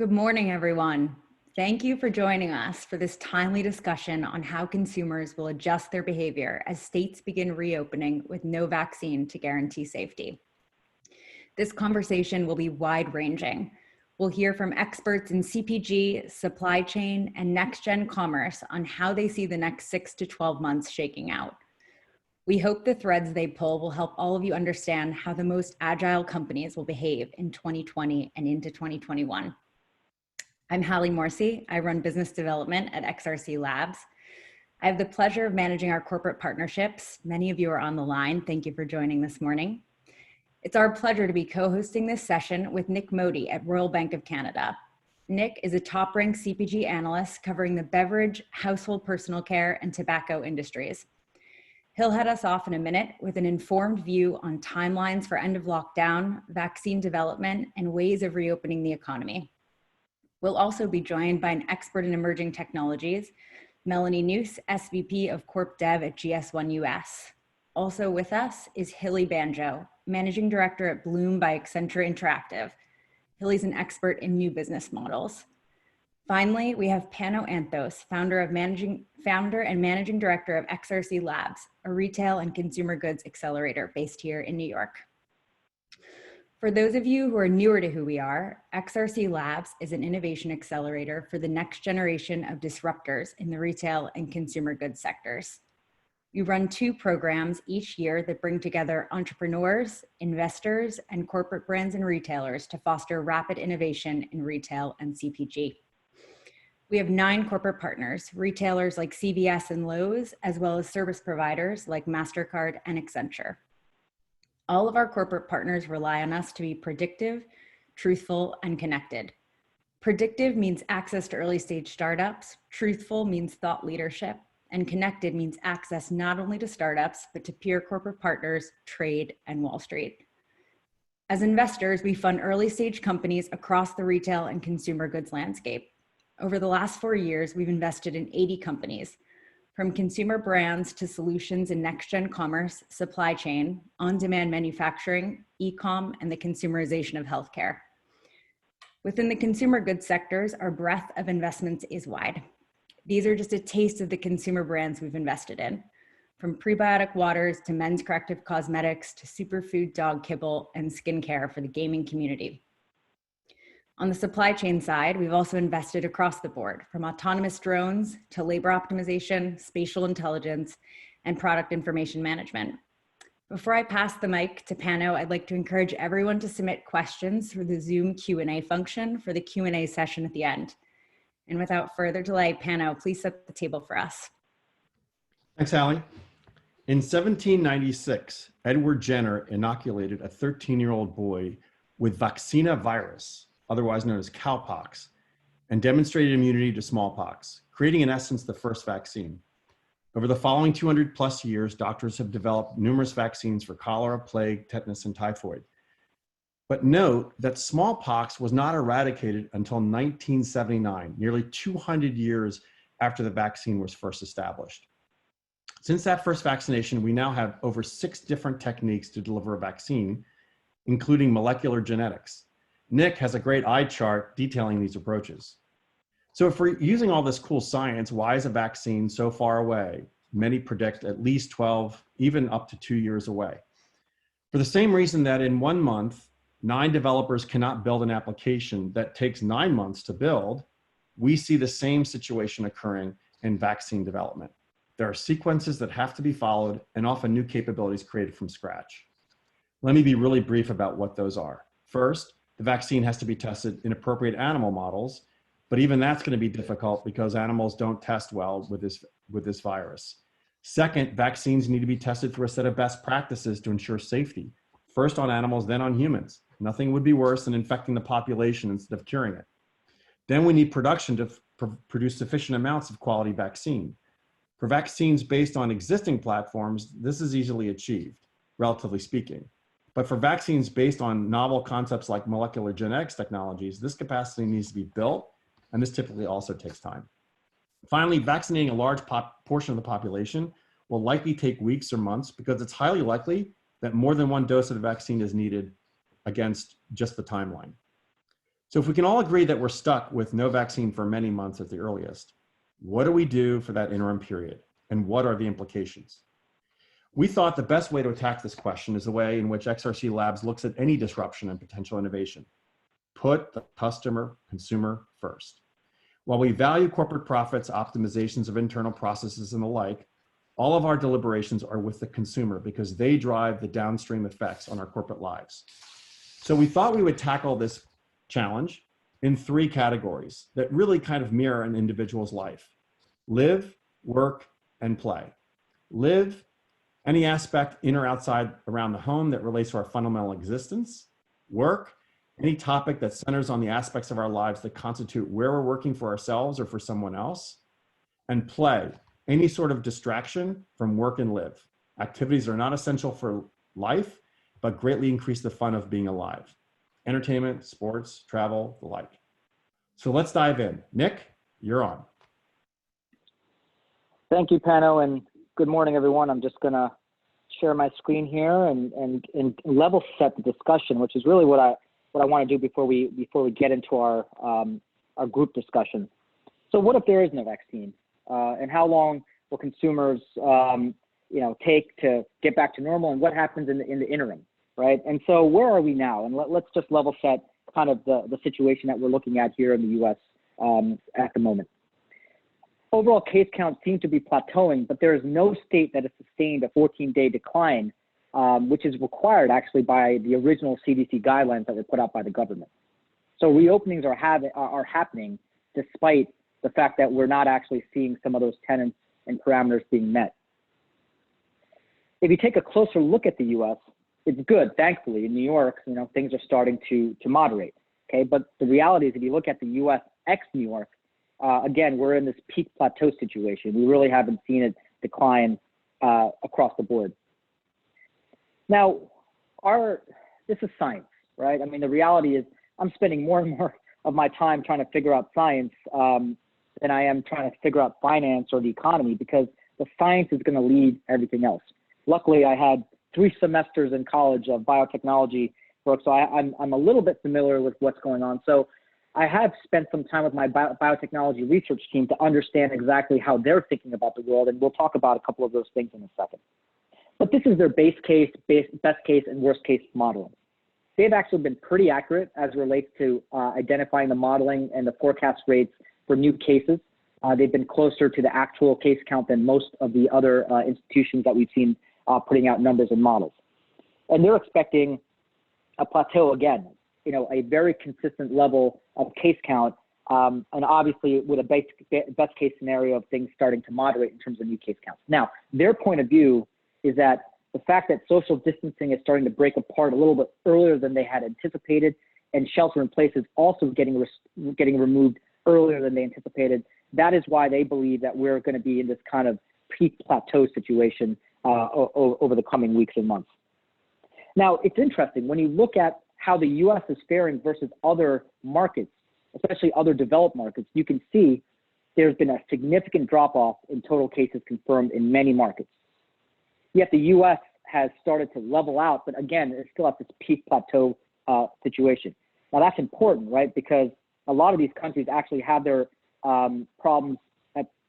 Good morning, everyone. Thank you for joining us for this timely discussion on how consumers will adjust their behavior as states begin reopening with no vaccine to guarantee safety. This conversation will be wide-ranging. We'll hear from experts in CPG, supply chain, and next-gen commerce on how they see the next 6 to 12 months shaking out. We hope the threads they pull will help all of you understand how the most agile companies will behave in 2020 and into 2021. I'm Hili. I run business development at XRC Labs. I have the pleasure of managing our corporate partnerships. Many of you are on the line. Thank you for joining this morning. It's our pleasure to be co-hosting this session with Nick Modi at Royal Bank of Canada. Nick is a top-ranked CPG analyst covering the beverage, household personal care, and tobacco industries. He'll head us off in a minute with an informed view on timelines for end of lockdown, vaccine development, and ways of reopening the economy. We'll also be joined by an expert in emerging technologies, Melanie Nuce, SVP of Corp Dev at GS1 US. Also with us is Hili Banjo, Managing Director at Bloom by Accenture Interactive. Hili's an expert in new business models. Finally, we have Pano Anthos, founder and managing director of XRC Labs, a retail and consumer goods accelerator based here in New York. For those of you who are newer to who we are, XRC Labs is an innovation accelerator for the next generation of disruptors in the retail and consumer goods sectors. We run 2 programs each year that bring together entrepreneurs, investors, and corporate brands and retailers to foster rapid innovation in retail and CPG. We have 9 corporate partners, retailers like CVS and Lowe's, as well as service providers like MasterCard and Accenture. All of our corporate partners rely on us to be predictive, truthful, and connected. Predictive means access to early stage startups, truthful means thought leadership, and connected means access not only to startups, but to peer corporate partners, trade, and Wall Street. As investors, we fund early stage companies across the retail and consumer goods landscape. Over the last 4 years, we've invested in 80 companies, from consumer brands to solutions in next-gen commerce, supply chain, on-demand manufacturing, e-com, and the consumerization of healthcare. Within the consumer goods sectors, our breadth of investments is wide. These are just a taste of the consumer brands we've invested in, from prebiotic waters to men's corrective cosmetics to superfood dog kibble and skincare for the gaming community. On the supply chain side, we've also invested across the board, from autonomous drones to labor optimization, spatial intelligence, and product information management. Before I pass the mic to Pano, I'd like to encourage everyone to submit questions through the Zoom Q&A function for the Q&A session at the end. And without further delay, Pano, please set the table for us. Thanks, Hili. In 1796, Edward Jenner inoculated a 13-year-old boy with vaccinia virus, otherwise known as cowpox, and demonstrated immunity to smallpox, creating in essence the first vaccine. Over the following 200 plus years, doctors have developed numerous vaccines for cholera, plague, tetanus, and typhoid. But note that smallpox was not eradicated until 1979, nearly 200 years after the vaccine was first established. Since that first vaccination, we now have over 6 different techniques to deliver a vaccine, including molecular genetics. Nick has a great eye chart detailing these approaches. So if we're using all this cool science, why is a vaccine so far away? Many predict at least 12, even up to 2 years away. For the same reason that in 1 month, 9 developers cannot build an application that takes 9 months to build, we see the same situation occurring in vaccine development. There are sequences that have to be followed and often new capabilities created from scratch. Let me be really brief about what those are. First, the vaccine has to be tested in appropriate animal models, but even that's going to be difficult because animals don't test well with this virus. Second, vaccines need to be tested through a set of best practices to ensure safety, first on animals, then on humans. Nothing would be worse than infecting the population instead of curing it. Then we need production to produce sufficient amounts of quality vaccine. For vaccines based on existing platforms, this is easily achieved, relatively speaking. But for vaccines based on novel concepts like molecular genetics technologies, this capacity needs to be built, and this typically also takes time. Finally, vaccinating a large portion of the population will likely take weeks or months because it's highly likely that more than 1 dose of the vaccine is needed against just the timeline. So if we can all agree that we're stuck with no vaccine for many months at the earliest, what do we do for that interim period? And what are the implications? We thought the best way to attack this question is the way in which XRC Labs looks at any disruption and potential innovation. Put the consumer first. While we value corporate profits, optimizations of internal processes and the like, all of our deliberations are with the consumer because they drive the downstream effects on our corporate lives. So we thought we would tackle this challenge in 3 categories that really kind of mirror an individual's life: live, work, and play. Live, any aspect in or outside around the home that relates to our fundamental existence. Work, any topic that centers on the aspects of our lives that constitute where we're working for ourselves or for someone else. And play, any sort of distraction from work and live. Activities are not essential for life, but greatly increase the fun of being alive. Entertainment, sports, travel, the like. So let's dive in. Nick, you're on. Thank you, Pano, and good morning, everyone. I'm just going to share my screen here and level set the discussion, which is really what I want to do before we get into our group discussion. So, what if there is no vaccine, and how long will consumers, take to get back to normal, and what happens in the interim, right? And so, where are we now? And let's just level set kind of the situation that we're looking at here in the U.S. At the moment. Overall case counts seem to be plateauing, but there is no state that has sustained a 14-day decline, which is required actually by the original CDC guidelines that were put out by the government. So reopenings are happening despite the fact that we're not actually seeing some of those tenets and parameters being met. If you take a closer look at the U.S., it's good, thankfully. In New York, things are starting to moderate. Okay, but the reality is, if you look at the U.S. ex-New York, again, we're in this peak plateau situation. We really haven't seen it decline across the board. Now, this is science, right? I mean, the reality is I'm spending more and more of my time trying to figure out science than I am trying to figure out finance or the economy, because the science is going to lead everything else. Luckily, I had 3 semesters in college of biotechnology work, so I'm a little bit familiar with what's going on. So I have spent some time with my biotechnology research team to understand exactly how they're thinking about the world, and we'll talk about a couple of those things in a second. But this is their base case, best case, and worst case modeling. They've actually been pretty accurate as it relates to identifying the modeling and the forecast rates for new cases. They've been closer to the actual case count than most of the other institutions that we've seen putting out numbers and models. And they're expecting a plateau again, a very consistent level of case count, and obviously with a best case scenario of things starting to moderate in terms of new case counts. Now, their point of view is that the fact that social distancing is starting to break apart a little bit earlier than they had anticipated, and shelter in place is also getting removed earlier than they anticipated, that is why they believe that we're going to be in this kind of peak plateau situation over the coming weeks and months. Now, it's interesting when you look at how the U.S. is faring versus other markets, especially other developed markets. You can see there's been a significant drop-off in total cases confirmed in many markets. Yet the U.S. has started to level out, but again, it's still at this peak plateau situation. Now that's important, right? Because a lot of these countries actually have their problems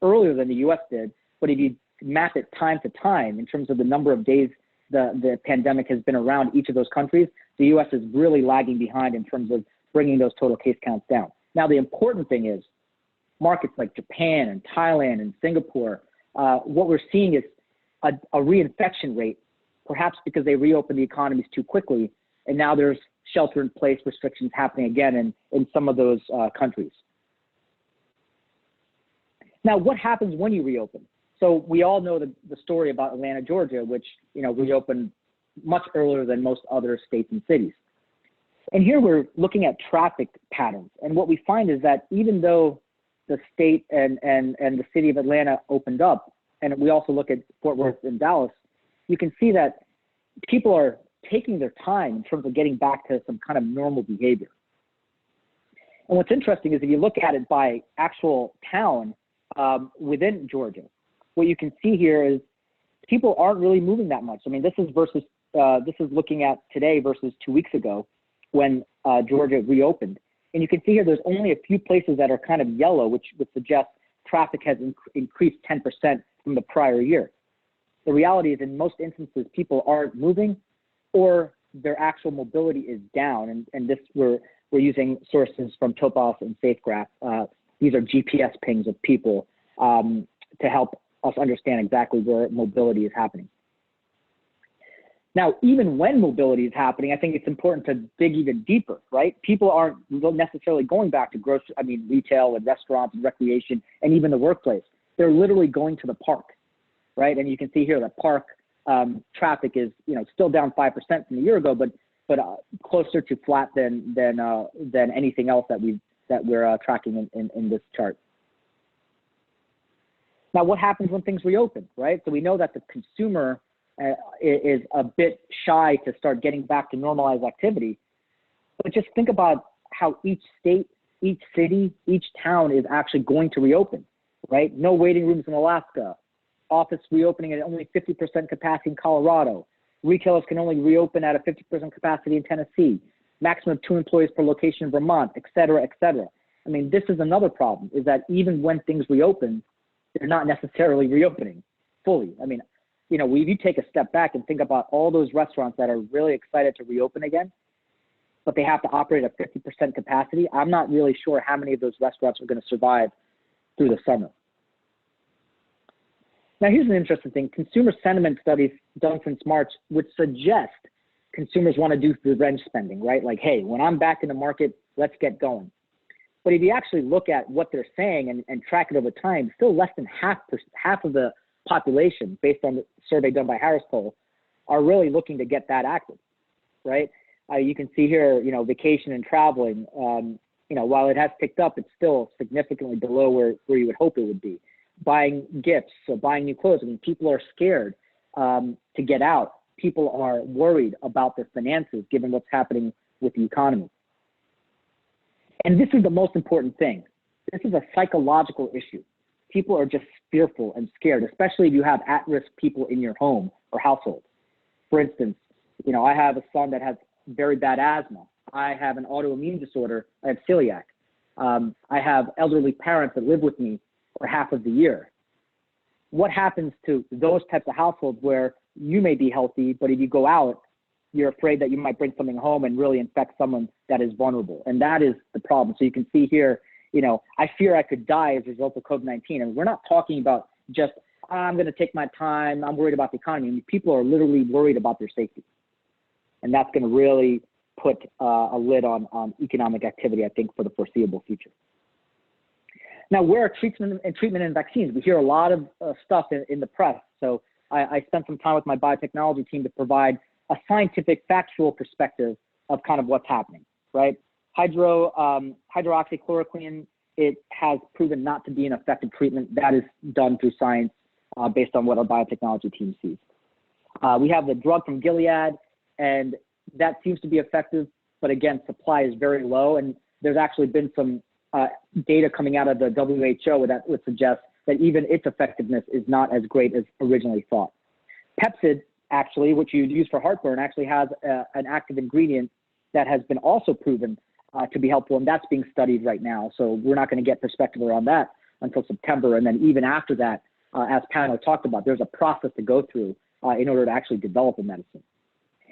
earlier than the U.S. did. But if you map it time to time in terms of the number of days the pandemic has been around each of those countries, the U.S. is really lagging behind in terms of bringing those total case counts down. Now, the important thing is markets like Japan and Thailand and Singapore, what we're seeing is a reinfection rate, perhaps because they reopened the economies too quickly, and now there's shelter-in-place restrictions happening again in some of those countries. Now, what happens when you reopen? So we all know the story about Atlanta, Georgia, which reopened much earlier than most other states and cities. And here we're looking at traffic patterns, and what we find is that even though the state and the city of Atlanta opened up, and we also look at Fort Worth and Dallas, you can see that people are taking their time in terms of getting back to some kind of normal behavior. And what's interesting is if you look at it by actual town within Georgia, what you can see here is people aren't really moving that much. I mean, this is looking at today versus 2 weeks ago when Georgia reopened. And you can see here, there's only a few places that are kind of yellow, which would suggest traffic has increased 10% from the prior year. The reality is, in most instances, people aren't moving or their actual mobility is down. And this, we're using sources from Topos and SafeGraph. These are GPS pings of people to help us understand exactly where mobility is happening. Now, even when mobility is happening, I think it's important to dig even deeper, right? People aren't necessarily going back to retail and restaurants and recreation and even the workplace. They're literally going to the park, right? And you can see here that park traffic is, still down 5% from a year ago, but closer to flat than anything else that we're tracking in this chart. Now, what happens when things reopen, right? So we know that the consumer is a bit shy to start getting back to normalized activity. But just think about how each state, each city, each town is actually going to reopen, right? No waiting rooms in Alaska, office reopening at only 50% capacity in Colorado. Retailers can only reopen at a 50% capacity in Tennessee, maximum of 2 employees per location in Vermont, et cetera, et cetera. I mean, this is another problem, is that even when things reopen, they're not necessarily reopening fully. I mean, if you take a step back and think about all those restaurants that are really excited to reopen again, but they have to operate at 50% capacity, I'm not really sure how many of those restaurants are going to survive through the summer. Now, here's an interesting thing. Consumer sentiment studies done since March would suggest consumers want to do revenge spending, right? Like, hey, when I'm back in the market, let's get going. But if you actually look at what they're saying and track it over time, still less than half of the population, based on the survey done by Harris Poll, are really looking to get that active, right? You can see here, vacation and traveling, while it has picked up, it's still significantly below where you would hope it would be. Buying gifts, so buying new clothes. I mean, people are scared to get out. People are worried about their finances, given what's happening with the economy. And this is the most important thing. This is a psychological issue. People are just fearful and scared, especially if you have at-risk people in your home or household. For instance, I have a son that has very bad asthma. I have an autoimmune disorder. I have celiac. I have elderly parents that live with me for half of the year. What happens to those types of households where you may be healthy, but if you go out, you're afraid that you might bring something home and really infect someone that is vulnerable? And that is the problem. So you can see here, I fear I could die as a result of COVID-19. And we're not talking about just, I'm going to take my time, I'm worried about the economy. I mean, people are literally worried about their safety. And that's going to really put a lid on economic activity, I think, for the foreseeable future. Now, where are treatment and vaccines? We hear a lot of stuff in the press. So I spent some time with my biotechnology team to provide a scientific, factual perspective of kind of what's happening, right? Hydroxychloroquine, it has proven not to be an effective treatment. That is done through science based on what our biotechnology team sees. We have the drug from Gilead, and that seems to be effective, but again, supply is very low, and there's actually been some data coming out of the WHO that would suggest that even its effectiveness is not as great as originally thought. Pepcid, actually, which you use for heartburn, actually has an active ingredient that has been also proven to be helpful, and that's being studied right now. So we're not going to get perspective around that until September, and then even after that, as Pano talked about, there's a process to go through in order to actually develop a medicine.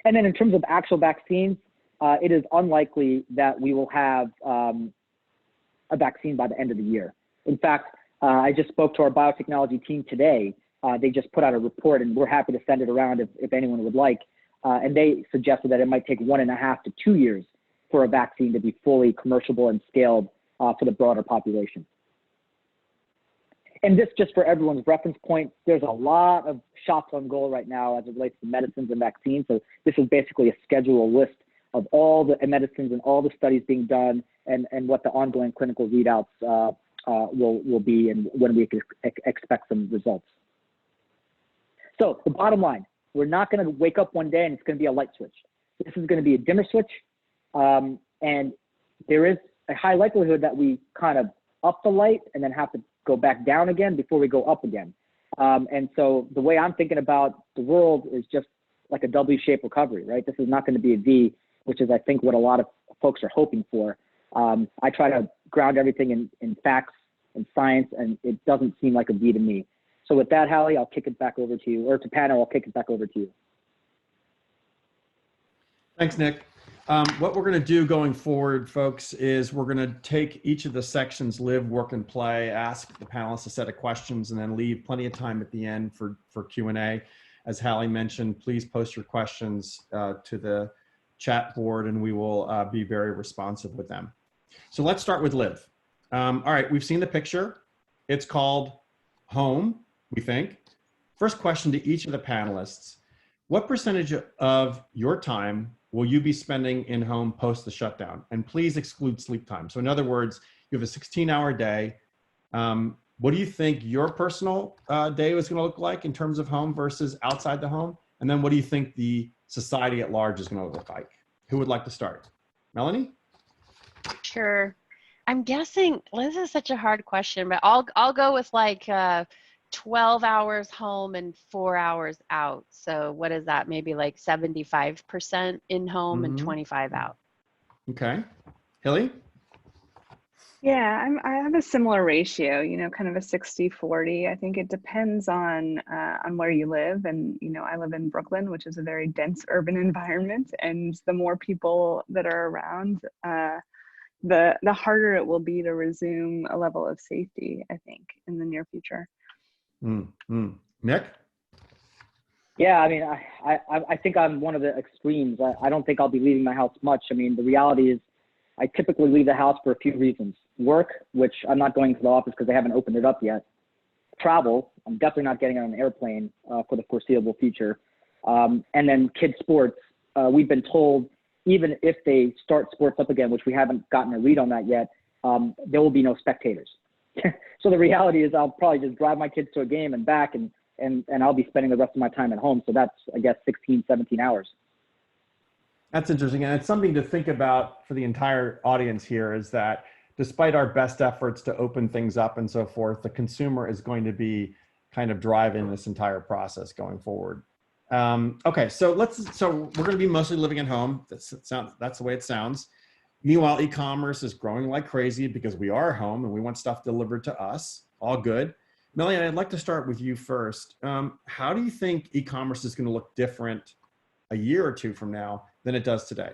And then in terms of actual vaccines, it is unlikely that we will have a vaccine by the end of the year. In fact, I just spoke to our biotechnology team today. They just put out a report, and we're happy to send it around if anyone would like. And they suggested that it might take 1.5 to 2 years for a vaccine to be fully commerciable and scaled for the broader population. And this, just for everyone's reference point, there's a lot of shots on goal right now as it relates to medicines and vaccines. So this is basically a schedule list of all the medicines and all the studies being done and what the ongoing clinical readouts will be and when we can expect some results. So the bottom line, we're not going to wake up one day and it's going to be a light switch. This is going to be a dimmer switch. And there is a high likelihood that we kind of up the light and then have to go back down again before we go up again. And so the way I'm thinking about the world is just like a W-shaped recovery, right? This is not going to be a V, which is, I think, what a lot of folks are hoping for. I try to ground everything in facts and science, and it doesn't seem like a V to me. So with that, Hili, I'll kick it back over to you, or to Pano, I'll kick it back over to you. Thanks, Nick. What we're going to do going forward, folks, is we're going to take each of the sections, live, work, and play, ask the panelists a set of questions, and then leave plenty of time at the end for Q&A. As Hili mentioned, please post your questions to the chat board, and we will be very responsive with them. So let's start with live. All right, we've seen the picture. It's called home, we think. First question to each of the panelists: what percentage of your time will you be spending in home post the shutdown? And please exclude sleep time. So in other words, you have a 16-hour day. What do you think your personal day is gonna look like in terms of home versus outside the home? And then what do you think the society at large is gonna look like? Who would like to start? Melanie? Sure. I'm guessing, this is such a hard question, but I'll go with like 12 hours home and 4 hours out. So what is that? Maybe like 75% in home and 25 out. Okay. Hili? Yeah, I have a similar ratio, you know, kind of a 60-40. I think it depends on where you live. And, you know, I live in Brooklyn, which is a very dense urban environment. And the more people that are around, the harder it will be to resume a level of safety, I think, in the near future. Nick? Yeah, I mean, I think I'm one of the extremes. I don't think I'll be leaving my house much. I mean, the reality is I typically leave the house for a few reasons. Work, which I'm not going to the office because they haven't opened it up yet. Travel, I'm definitely not getting on an airplane for the foreseeable future. And then kids' sports, we've been told even if they start sports up again, which we haven't gotten a read on that yet, there will be no spectators. So the reality is I'll probably just drive my kids to a game and back, and I'll be spending the rest of my time at home. So that's, I guess, 16, 17 hours. That's interesting. And it's something to think about for the entire audience here, is that despite our best efforts to open things up and so forth, the consumer is going to be kind of driving this entire process going forward. Okay, so we're going to be mostly living at home. That's the way it sounds. Meanwhile, e-commerce is growing like crazy because we are home and we want stuff delivered to us. All good. Melanie, I'd like to start with you first. How do you think e-commerce is going to look different a year or two from now than it does today?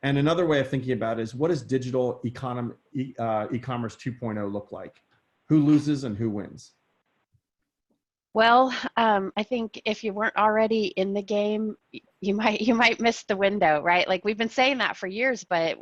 And another way of thinking about it is, what does digital e-commerce 2.0 look like? Who loses and who wins? Well, I think if you weren't already in the game, you might miss the window, right? Like we've been saying that for years, but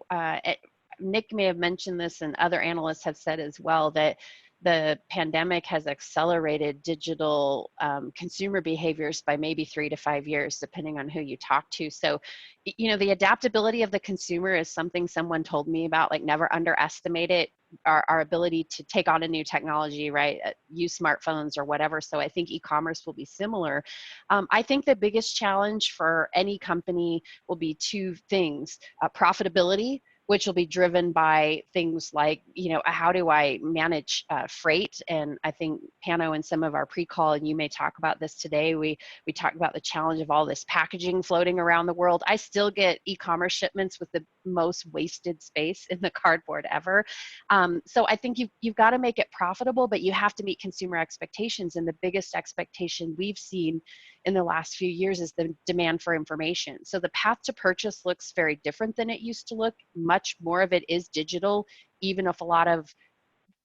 Nick may have mentioned this, and other analysts have said as well, that the pandemic has accelerated digital consumer behaviors by maybe 3 to 5 years, depending on who you talk to. So, you know, the adaptability of the consumer is something someone told me about, like never underestimate it, our ability to take on a new technology, right? Use smartphones or whatever. So I think e-commerce will be similar. I think the biggest challenge for any company will be two things: profitability, which will be driven by things like, you know, how do I manage freight? And I think Pano and some of our pre-call, and you may talk about this today, we talked about the challenge of all this packaging floating around the world. I still get e-commerce shipments with the most wasted space in the cardboard ever. So I think you've got to make it profitable, but you have to meet consumer expectations. And the biggest expectation we've seen in the last few years is the demand for information. So the path to purchase looks very different than it used to look. Much more of it is digital, even if a lot of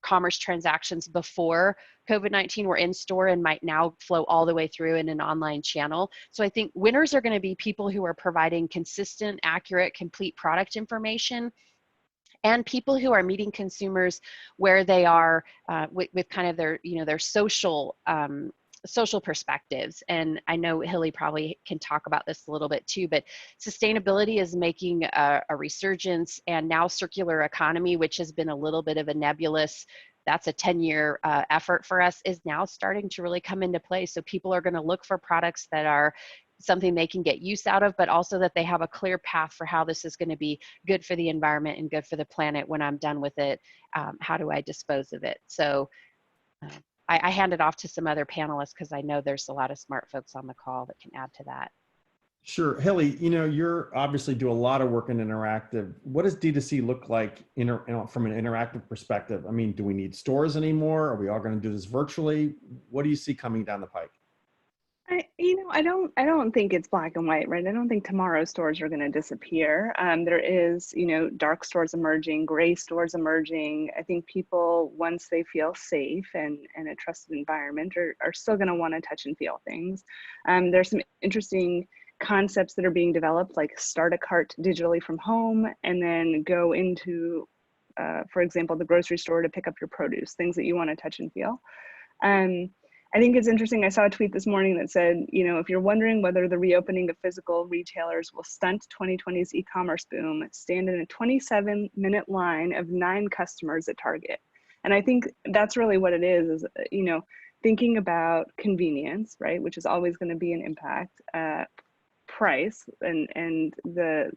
commerce transactions before COVID-19 were in store and might now flow all the way through in an online channel. So I think winners are going to be people who are providing consistent, accurate, complete product information, and people who are meeting consumers where they are with kind of their, you know, their social perspectives. And I know Hili probably can talk about this a little bit too, but sustainability is making a resurgence, and now circular economy, which has been a little bit of a nebulous, that's a 10-year effort for us, is now starting to really come into play. So people are going to look for products that are something they can get use out of, but also that they have a clear path for how this is going to be good for the environment and good for the planet when I'm done with it. How do I dispose of it? So I hand it off to some other panelists because I know there's a lot of smart folks on the call that can add to that. Sure. Hili, you're obviously do a lot of work in interactive. What does D2C look like from an interactive perspective? I mean, do we need stores anymore? Are we all going to do this virtually? What do you see coming down the pike? I don't think it's black and white, right? I don't think tomorrow's stores are going to disappear. There is, dark stores emerging, gray stores emerging. I think people, once they feel safe and a trusted environment, are still going to want to touch and feel things. There's some interesting concepts that are being developed, like start a cart digitally from home and then go into, for example, the grocery store to pick up your produce, things that you want to touch and feel. I think it's interesting. I saw a tweet this morning that said, if you're wondering whether the reopening of physical retailers will stunt 2020's e-commerce boom, stand in a 27-minute line of 9 customers at Target. And I think that's really what it is, thinking about convenience, right, which is always going to be an impact, price, and the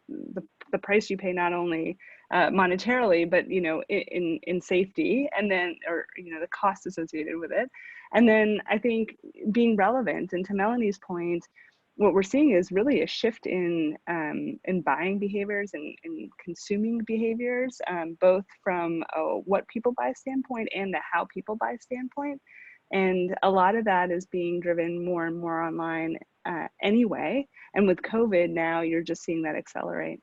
price you pay not only monetarily, but in safety, and then the cost associated with it. And then I think being relevant, and to Melanie's point, what we're seeing is really a shift in buying behaviors and in consuming behaviors, both from a what people buy standpoint and the how people buy standpoint. And a lot of that is being driven more and more online anyway. And with COVID now, you're just seeing that accelerate.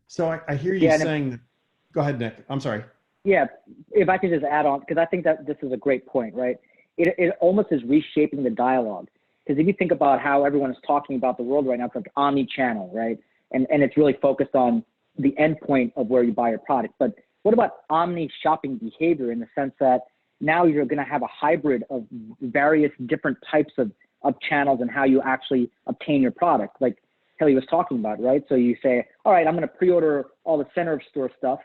So I hear you saying that, go ahead, Nick. I'm sorry. Yeah, if I could just add on, because I think that this is a great point, right? It almost is reshaping the dialogue. Because if you think about how everyone is talking about the world right now, it's like omni-channel, right? And it's really focused on the endpoint of where you buy your product. But what about omni-shopping behavior, in the sense that now you're going to have a hybrid of various different types of channels and how you actually obtain your product, like Hili was talking about, right? So you say, all right, I'm going to pre-order all the center of store stuff,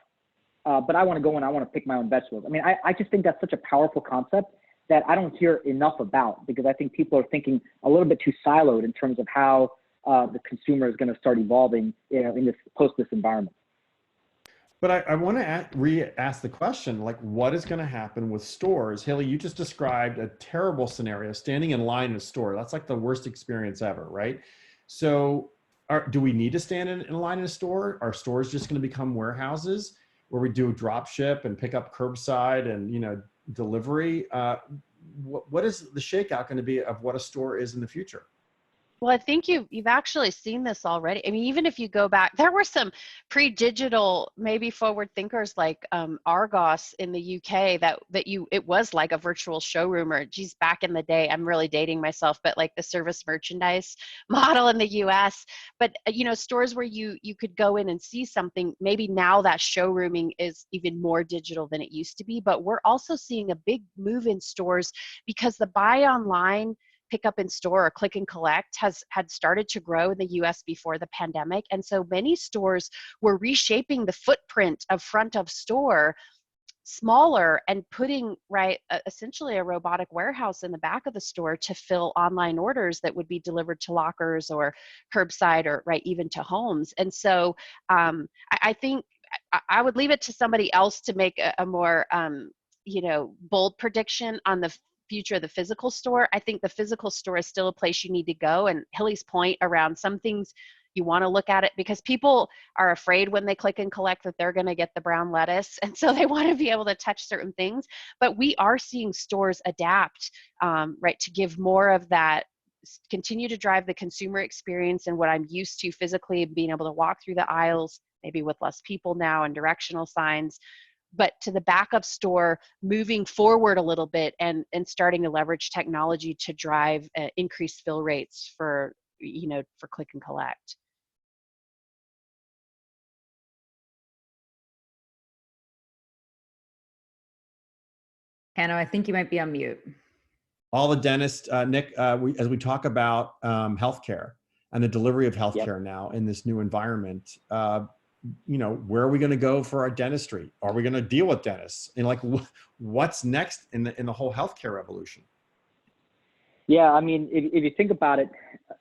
but I want to go and I want to pick my own vegetables. I mean, I just think that's such a powerful concept that I don't hear enough about, because I think people are thinking a little bit too siloed in terms of how the consumer is going to start evolving in this environment. But I want to re-ask the question, like, what is going to happen with stores? Hili, you just described a terrible scenario, standing in line in a store. That's like the worst experience ever, right? So do we need to stand in line in a store? Are stores just going to become warehouses where we do drop ship and pick up curbside and, delivery? What is the shakeout going to be of what a store is in the future? Well, I think you've actually seen this already. I mean, even if you go back, there were some pre-digital, maybe forward thinkers like Argos in the UK it was like a virtual showroom, or geez, back in the day, I'm really dating myself, but like the service merchandise model in the US. But stores where you could go in and see something. Maybe now that showrooming is even more digital than it used to be. But we're also seeing a big move in stores because the buy online, pick up in store, or click and collect had started to grow in the US before the pandemic. And so many stores were reshaping the footprint of front of store smaller and putting essentially a robotic warehouse in the back of the store to fill online orders that would be delivered to lockers or curbside, or even to homes. And so I think I would leave it to somebody else to make a more bold prediction on the future of the physical store. I think the physical store is still a place you need to go. And Hili's point around some things, you want to look at it because people are afraid when they click and collect that they're going to get the brown lettuce. And so they want to be able to touch certain things. But we are seeing stores adapt, to give more of that, continue to drive the consumer experience and what I'm used to physically, being able to walk through the aisles, maybe with less people now and directional signs, but to the backup store, moving forward a little bit and starting to leverage technology to drive increased fill rates for click and collect. Pano, I think you might be on mute. All the dentists, Nick, as we talk about healthcare and the delivery of healthcare now in this new environment, where are we going to go for our dentistry? Are we going to deal with dentists? And what's next in the whole healthcare revolution? Yeah, I mean, if you think about it,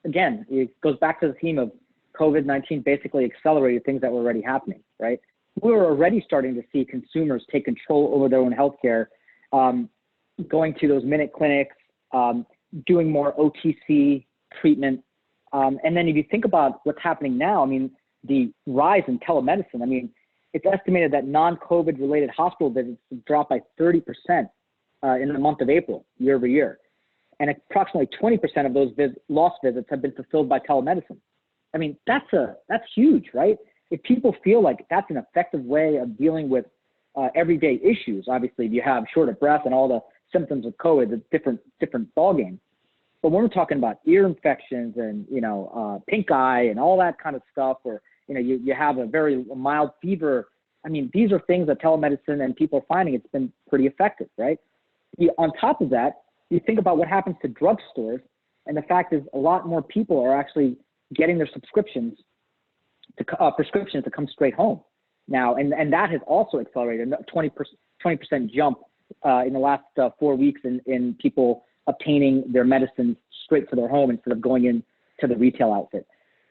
again, it goes back to the theme of COVID-19 basically accelerated things that were already happening, right? We were already starting to see consumers take control over their own healthcare, going to those minute clinics, doing more OTC treatment, And then if you think about what's happening now, I mean, the rise in telemedicine, I mean, it's estimated that non-COVID related hospital visits have dropped by 30% in the month of April, year over year. And approximately 20% of those lost visits have been fulfilled by telemedicine. I mean, that's huge, right? If people feel like that's an effective way of dealing with everyday issues, obviously, if you have short of breath and all the symptoms of COVID, it's different ballgame. But when we're talking about ear infections and, pink eye and all that kind of stuff, or, you have a very mild fever, I mean, these are things that telemedicine and people are finding it's been pretty effective, right? On top of that, you think about what happens to drugstores, and the fact is a lot more people are actually getting their prescriptions to come straight home now, and that has also accelerated a 20% jump in the last 4 weeks in people obtaining their medicines straight to their home instead of going into the retail outfit.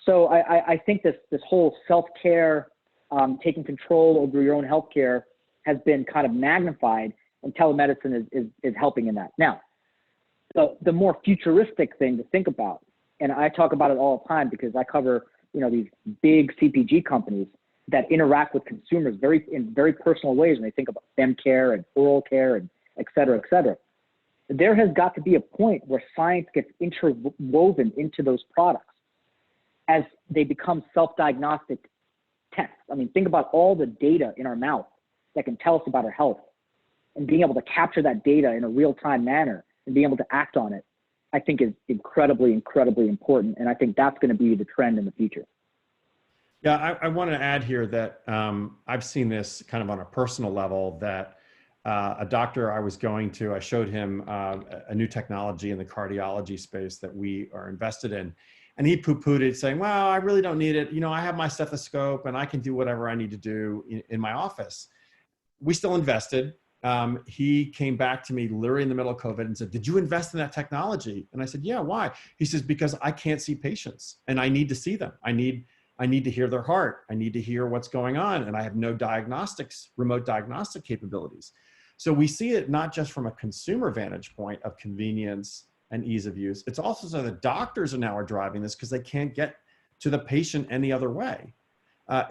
So I think this whole self-care, taking control over your own healthcare has been kind of magnified, and telemedicine is helping in that. Now, the more futuristic thing to think about, and I talk about it all the time because I cover these big CPG companies that interact with consumers in very personal ways when they think about fem care and oral care and et cetera, et cetera. There has got to be a point where science gets interwoven into those products as they become self-diagnostic tests. I mean, think about all the data in our mouth that can tell us about our health, and being able to capture that data in a real-time manner and being able to act on it, I think is incredibly, incredibly important. And I think that's going to be the trend in the future. Yeah, I want to add here that I've seen this kind of on a personal level, that a doctor I was going to, I showed him a new technology in the cardiology space that we are invested in. And he poo-pooed it, saying, well, I really don't need it. I have my stethoscope and I can do whatever I need to do in my office. We still invested. He came back to me literally in the middle of COVID and said, did you invest in that technology? And I said, yeah, why? He says, because I can't see patients and I need to see them. I need to hear their heart. I need to hear what's going on. And I have no remote diagnostic capabilities. So we see it not just from a consumer vantage point of convenience and ease of use. It's also so the doctors are driving this because they can't get to the patient any other way.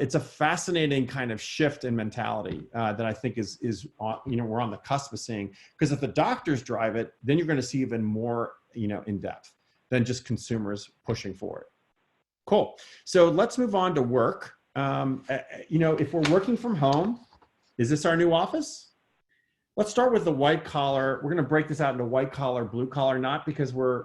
It's a fascinating kind of shift in mentality that I think is we're on the cusp of seeing, because if the doctors drive it, then you're going to see even more, in depth than just consumers pushing for it. Cool. So let's move on to work. If we're working from home, is this our new office? Let's start with the white collar. We're going to break this out into white collar, blue collar, not because we're,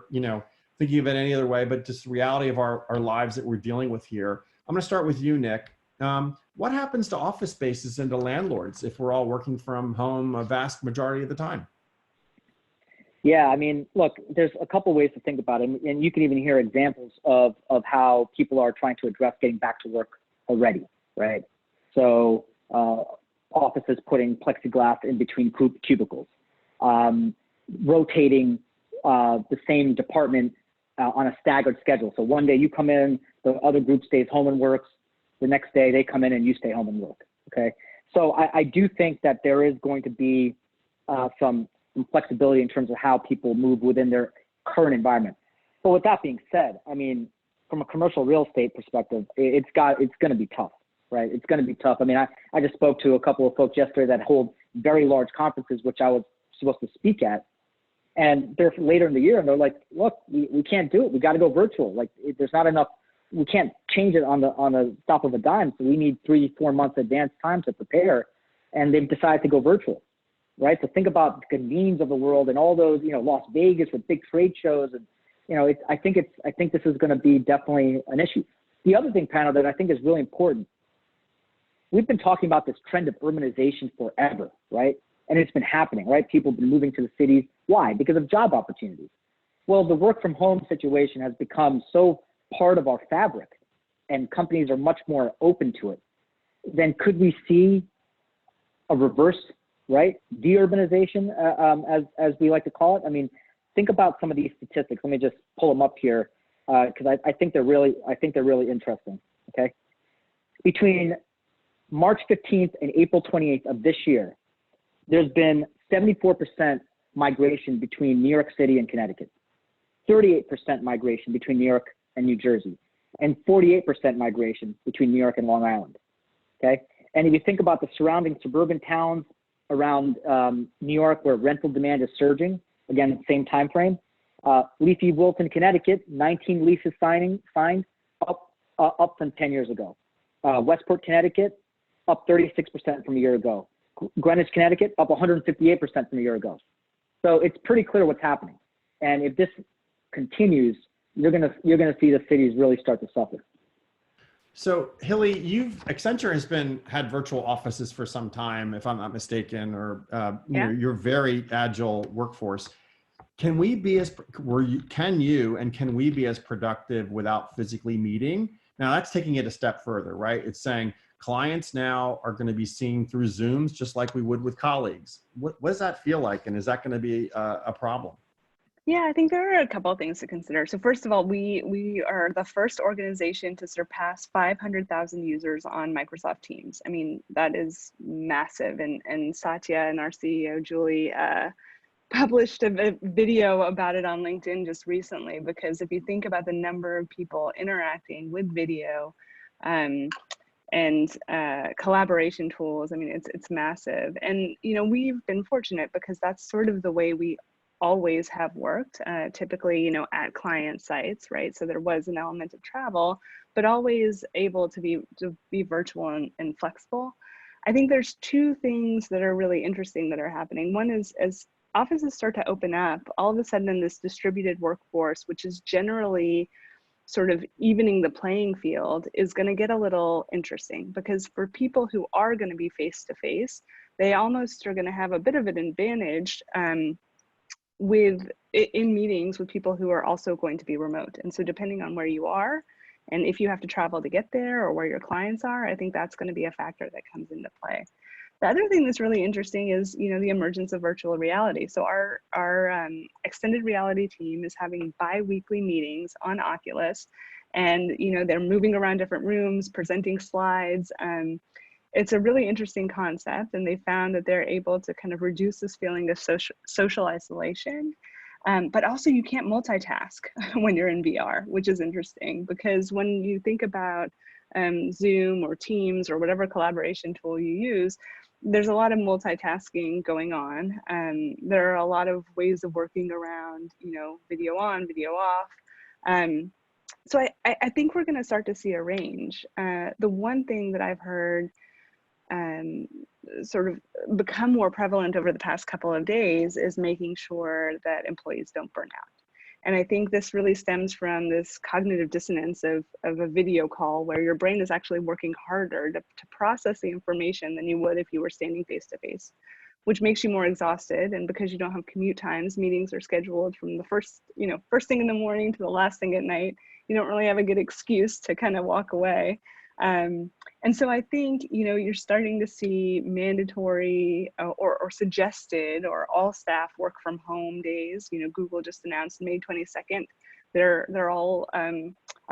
thinking of it any other way, but just the reality of our lives that we're dealing with here. I'm going to start with you, Nick. What happens to office spaces and to landlords if we're all working from home a vast majority of the time? Yeah, I mean, look, there's a couple ways to think about it, and you can even hear examples of how people are trying to address getting back to work already, right? So offices putting plexiglass in between cubicles, rotating the same department on a staggered schedule. So one day you come in, the other group stays home and works. The next day they come in and you stay home and work, okay? So I do think that there is going to be some flexibility in terms of how people move within their current environment. But with that being said, I mean, from a commercial real estate perspective, it's going to be tough, right? It's going to be tough. I mean, I just spoke to a couple of folks yesterday that hold very large conferences, which I was supposed to speak at. And they're later in the year and they're like, look, we can't do it. We got to go virtual. Like there's not enough, we can't change it on the stop of a dime. So we need 3-4 months advance time to prepare. And they've decided to go virtual, right? So think about the convenes of the world and all those, Las Vegas with big trade shows. And, I think this is going to be definitely an issue. The other thing, Pano, that I think is really important, we've been talking about this trend of urbanization forever, right? And it's been happening, right? People have been moving to the cities. Why? Because of job opportunities. Well, the work from home situation has become so part of our fabric and companies are much more open to it. Then could we see a reverse, right? De-urbanization, as we like to call it. I mean, think about some of these statistics. Let me just pull them up here because I think they're really interesting. Okay, between March 15th and April 28th of this year, there's been 74% migration between New York City and Connecticut, 38% migration between New York and New Jersey, and 48% migration between New York and Long Island. Okay, and if you think about the surrounding suburban towns around New York where rental demand is surging, again, same time frame. Leafy Wilton, Connecticut, 19 leases signed, up from 10 years ago. Westport, Connecticut, up 36% from a year ago. Greenwich, Connecticut, up 158% from a year ago. So it's pretty clear what's happening. And if this continues, you're gonna see the cities really start to suffer. So Hili, Accenture has had virtual offices for some time, if I'm not mistaken, or you know, you're very agile workforce. Can we be can we be as productive without physically meeting? Now that's taking it a step further, right? It's saying clients now are going to be seeing through Zooms just like we would with colleagues. What does that feel like? And is that going to be a problem? Yeah, I think there are a couple of things to consider. So first of all, we are the first organization to surpass 500,000 users on Microsoft Teams. I mean, that is massive. And Satya and our CEO, Julie, published a video about it on LinkedIn just recently, because if you think about the number of people interacting with video and collaboration tools, I mean, it's massive. And, you know, we've been fortunate because that's sort of the way we always have worked, typically, you know, at client sites, right? So there was an element of travel, but always able to be virtual and flexible. I think there's two things that are really interesting that are happening. One is, as offices start to open up, all of a sudden in this distributed workforce, which is generally sort of evening the playing field, is going to get a little interesting, because for people who are going to be face-to-face, they almost are going to have a bit of an advantage in meetings with people who are also going to be remote. And so depending on where you are, and if you have to travel to get there or where your clients are, I think that's going to be a factor that comes into play. The other thing that's really interesting is, you know, the emergence of virtual reality. So our extended reality team is having bi-weekly meetings on Oculus, and, you know, they're moving around different rooms, presenting slides. It's a really interesting concept, and they found that they're able to kind of reduce this feeling of social isolation. But also you can't multitask when you're in VR, which is interesting, because when you think about Zoom or Teams or whatever collaboration tool you use, there's a lot of multitasking going on. There are a lot of ways of working around, you know, video on, video off. So I think we're going to start to see a range. The one thing that I've heard sort of become more prevalent over the past couple of days is making sure that employees don't burn out. And I think this really stems from this cognitive dissonance of a video call, where your brain is actually working harder to process the information than you would if you were standing face to face, which makes you more exhausted. And because you don't have commute times, meetings are scheduled from the first thing in the morning to the last thing at night. You don't really have a good excuse to kind of walk away. And so I think, you know, you're starting to see mandatory or suggested or all staff work from home days. You know, Google just announced May 22nd, they're all,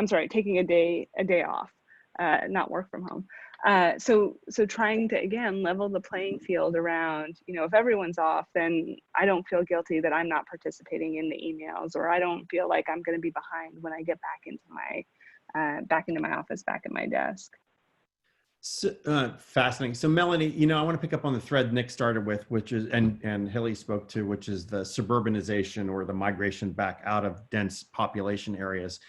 taking a day off, not work from home. So trying to, again, level the playing field around, you know, if everyone's off, then I don't feel guilty that I'm not participating in the emails, or I don't feel like I'm going to be behind when I get back into my office, back at my desk. So, fascinating. So Melanie, you know, I want to pick up on the thread Nick started with, which is, and Hili spoke to, which is the suburbanization or the migration back out of dense population areas.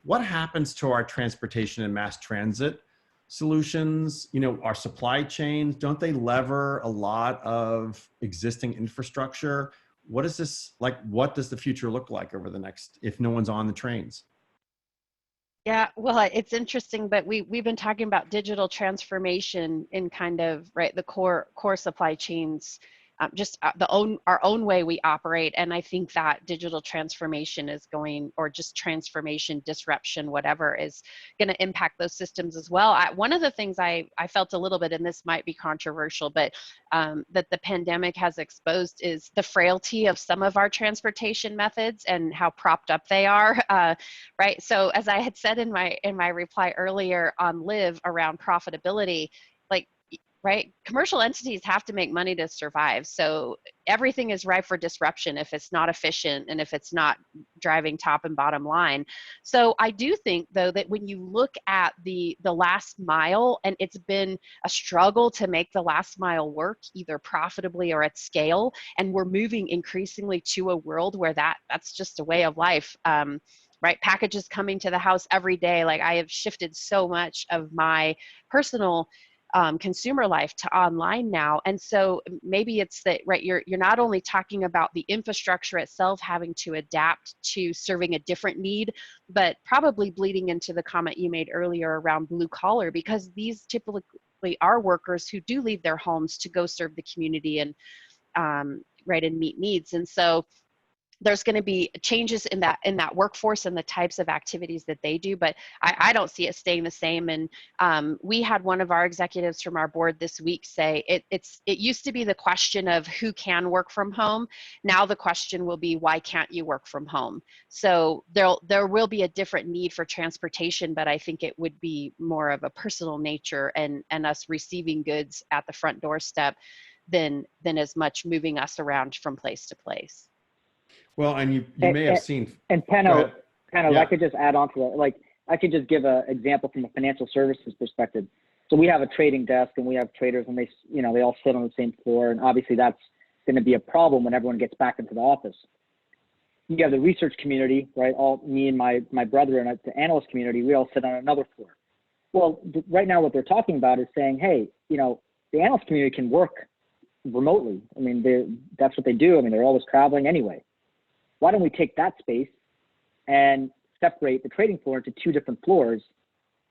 What happens to our transportation and mass transit solutions? You know, our supply chains, don't they lever a lot of existing infrastructure? What is this like? What does the future look like over the next, if no one's on the trains? Yeah, well, it's interesting, but we've been talking about digital transformation in kind of, right, the core supply chains, just our own way we operate. And I think that digital transformation is going, or just transformation, disruption, whatever, is going to impact those systems as well. One of the things I felt a little bit, and this might be controversial, but that the pandemic has exposed is the frailty of some of our transportation methods and how propped up they are, right? So as I had said in my reply earlier on Live around profitability, like, right? Commercial entities have to make money to survive. So everything is ripe for disruption if it's not efficient and if it's not driving top and bottom line. So I do think, though, that when you look at the last mile, and it's been a struggle to make the last mile work either profitably or at scale, and we're moving increasingly to a world where that's just a way of life. Right, packages coming to the house every day. Like, I have shifted so much of my personal consumer life to online now. And so maybe it's that, right, you're not only talking about the infrastructure itself having to adapt to serving a different need, but probably bleeding into the comment you made earlier around blue collar, because these typically are workers who do leave their homes to go serve the community and right, and meet needs. And so there's going to be changes in that workforce and the types of activities that they do, but I don't see it staying the same. And we had one of our executives from our board this week say it used to be the question of who can work from home. Now the question will be, why can't you work from home? So there will be a different need for transportation, but I think it would be more of a personal nature and us receiving goods at the front doorstep than as much moving us around from place to place. Well, and you may have seen. And Pano, if I could just add on to that, like, I could just give an example from a financial services perspective. So we have a trading desk and we have traders, and they all sit on the same floor. And obviously that's going to be a problem when everyone gets back into the office. You have the research community, right? All me and my brother and the analyst community, we all sit on another floor. Well, right now what they're talking about is saying, hey, the analyst community can work remotely. I mean, that's what they do. I mean, they're always traveling anyway. Why don't we take that space and separate the trading floor into two different floors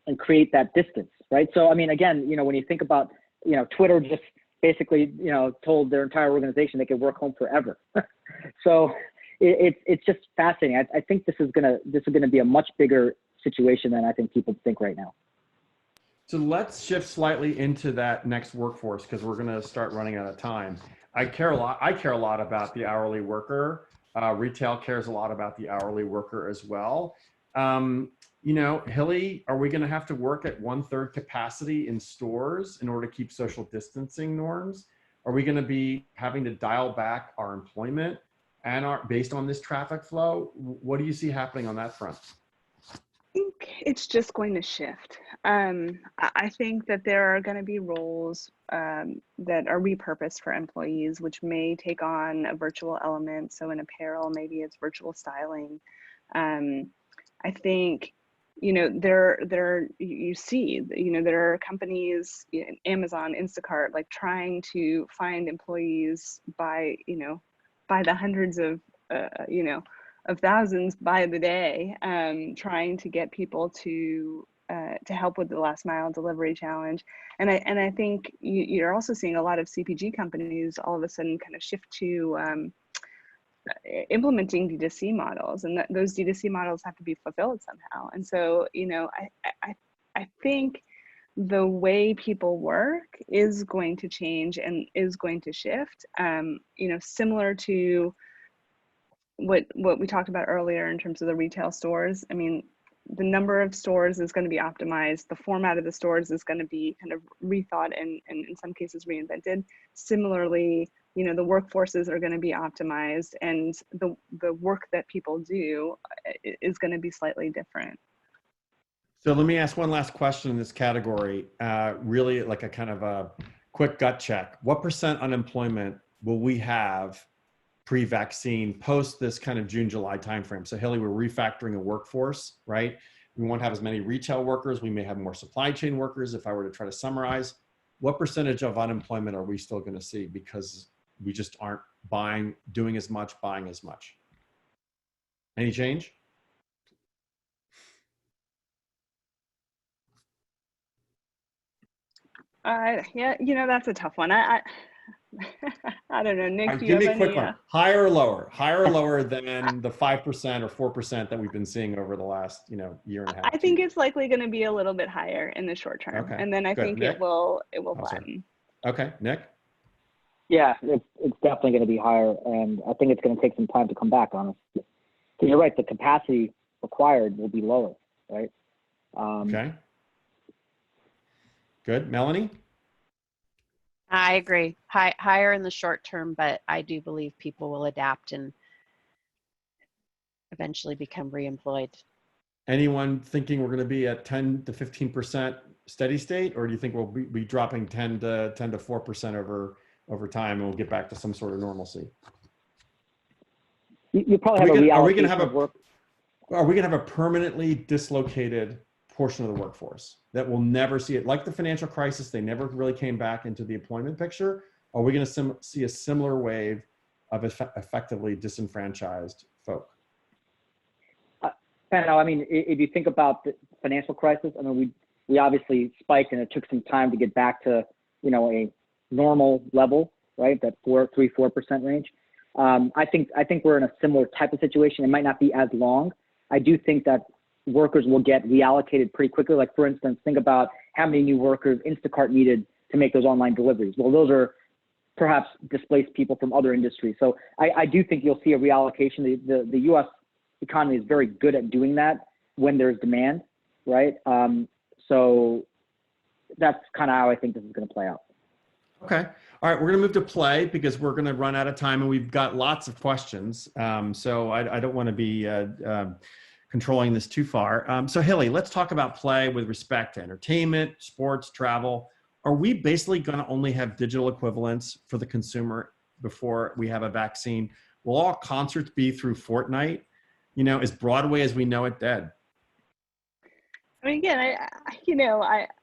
and create that distance, right? So, I mean, again, when you think about, Twitter just basically, told their entire organization they could work home forever. So it's just fascinating. I think this is gonna be a much bigger situation than I think people think right now. So let's shift slightly into that next workforce, because we're going to start running out of time. I care a lot about the hourly worker. Retail cares a lot about the hourly worker as well. Hili, are we going to have to work at 1/3 capacity in stores in order to keep social distancing norms? Are we going to be having to dial back our employment based on this traffic flow? What do you see happening on that front? I think it's just going to shift. I think that there are going to be roles that are repurposed for employees, which may take on a virtual element. So in apparel, maybe it's virtual styling. I think, there are companies, Amazon, Instacart, like trying to find employees by the hundreds of, of thousands by the day, trying to get people to help with the last mile delivery challenge. And I think you're also seeing a lot of CPG companies all of a sudden kind of shift to implementing D2C models, and those D2C models have to be fulfilled somehow. And so, I think the way people work is going to change and is going to shift, similar to what we talked about earlier in terms of the retail stores. I mean, the number of stores is going to be optimized. The format of the stores is going to be kind of rethought and in some cases reinvented. Similarly, the workforces are going to be optimized, and the work that people do is going to be slightly different. So let me ask one last question in this category, really like a kind of a quick gut check. What % unemployment will we have pre-vaccine, post this kind of June, July timeframe? So Hili, we're refactoring a workforce, right? We won't have as many retail workers. We may have more supply chain workers. If I were to try to summarize, what % of unemployment are we still going to see because we just aren't doing as much, buying as much? Any change? Yeah, that's a tough one. I don't know, Nick. Give me a quick one. Higher or lower? Higher or lower than the 5% or 4% that we've been seeing over the last, year and a half? I think it's likely going to be a little bit higher in the short term, okay. And then I think Nick? it will flatten. Okay, Nick. Yeah, it's definitely going to be higher, and I think it's going to take some time to come back, honestly. Because you're right, the capacity required will be lower, right? Okay. Good, Melanie. I agree. Higher in the short term, but I do believe people will adapt and eventually become reemployed. Anyone thinking we're going to be at 10 to 15% steady state, or do you think we'll be dropping 10 to 4% over time, and we'll get back to some sort of normalcy? You probably have a reallocation of work. Are we going to have a permanently dislocated portion of the workforce that will never see it? Like the financial crisis, they never really came back into the employment picture. Are we going to see a similar wave of effectively disenfranchised folk? Pano, I mean, if you think about the financial crisis, I mean, we obviously spiked, and it took some time to get back to, you know, a normal level, right? That 4% range. I think we're in a similar type of situation. It might not be as long. I do think that workers will get reallocated pretty quickly. Like, for instance, think about how many new workers Instacart needed to make those online deliveries. Well, those are perhaps displaced people from other industries. So I do think you'll see a reallocation. The U.S. economy is very good at doing that when there's demand, right? So that's kind of how I think this is going to play out. Okay. All right. We're going to move to play because we're going to run out of time, and we've got lots of questions. So I don't want to be controlling this too far. So Hili, let's talk about play with respect to entertainment, sports, travel. Are we basically going to only have digital equivalents for the consumer before we have a vaccine? Will all concerts be through Fortnite? You know, is Broadway as we know it dead? I mean, again,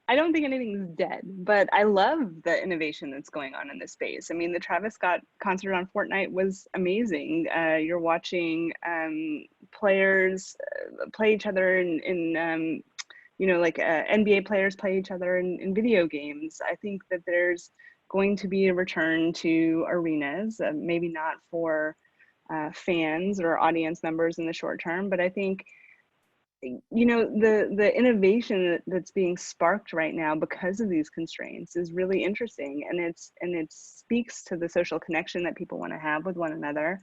I don't think anything's dead, but I love the innovation that's going on in this space. I mean, the Travis Scott concert on Fortnite was amazing. You're watching players play each other in like NBA players play each other in video games. I think that there's going to be a return to arenas, maybe not for fans or audience members in the short term, but I think, you know, the innovation that's being sparked right now because of these constraints is really interesting, and it speaks to the social connection that people want to have with one another.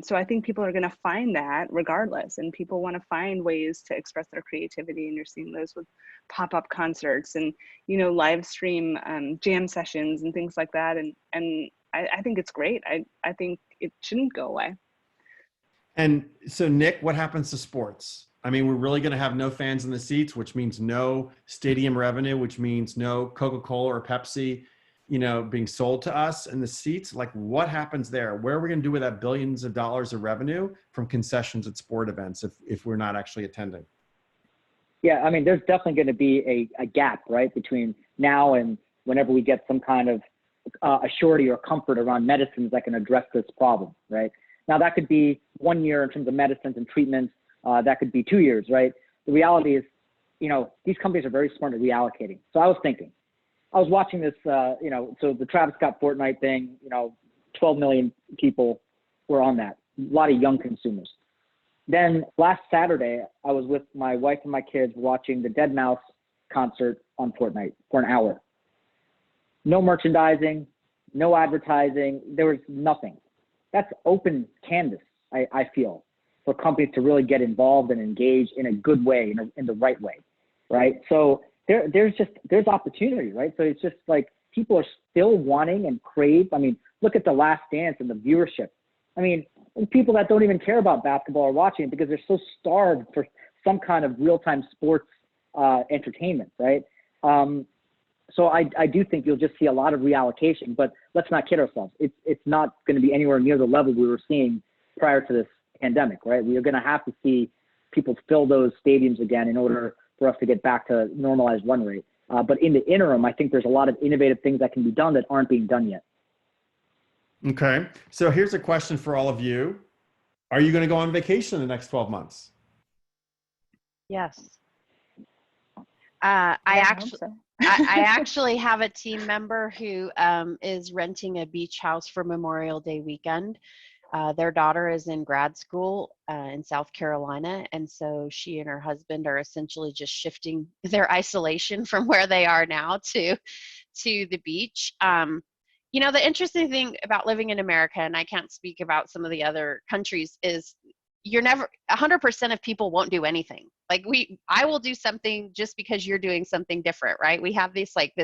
So I think people are going to find that regardless, and people want to find ways to express their creativity, and you're seeing those with pop-up concerts and, you know, live stream jam sessions and things like that, and I think it's great. I think it shouldn't go away. And so, Nick, what happens to sports? I mean, we're really going to have no fans in the seats, which means no stadium revenue, which means no Coca-Cola or Pepsi, you know, being sold to us in the seats. Like, what happens there? Where are we going to do with that billions of dollars of revenue from concessions at sport events if we're not actually attending? Yeah, I mean, there's definitely going to be a gap, right, between now and whenever we get some kind of a surety or comfort around medicines that can address this problem, right? Now, that could be 1 year in terms of medicines and treatments. That could be 2 years, right? The reality is, you know, these companies are very smart at reallocating. So I was watching this, you know, so the Travis Scott Fortnite thing, you know, 12 million people were on that, a lot of young consumers. Then last Saturday, I was with my wife and my kids watching the Deadmau5 concert on Fortnite for an hour. No merchandising, no advertising, there was nothing. That's open canvas, I feel, for companies to really get involved and engage in a good way, in the right way, right? So there's opportunity, right? So it's just like people are still wanting and crave. I mean, look at The Last Dance and the viewership. I mean, people that don't even care about basketball are watching it because they're so starved for some kind of real-time sports entertainment, right? So I do think you'll just see a lot of reallocation, but let's not kid ourselves. It's not going to be anywhere near the level we were seeing prior to this pandemic, right? We are going to have to see people fill those stadiums again in order for us to get back to normalized run rate. But in the interim, I think there's a lot of innovative things that can be done that aren't being done yet. Okay. So here's a question for all of you. Are you going to go on vacation in the next 12 months? Yes. I actually have a team member who is renting a beach house for Memorial Day weekend. Their daughter is in grad school in South Carolina, and so she and her husband are essentially just shifting their isolation from where they are now to the beach. You know, the interesting thing about living in America, and I can't speak about some of the other countries, is you're never 100% of people won't do anything. Like I will do something just because you're doing something different, right? We have this like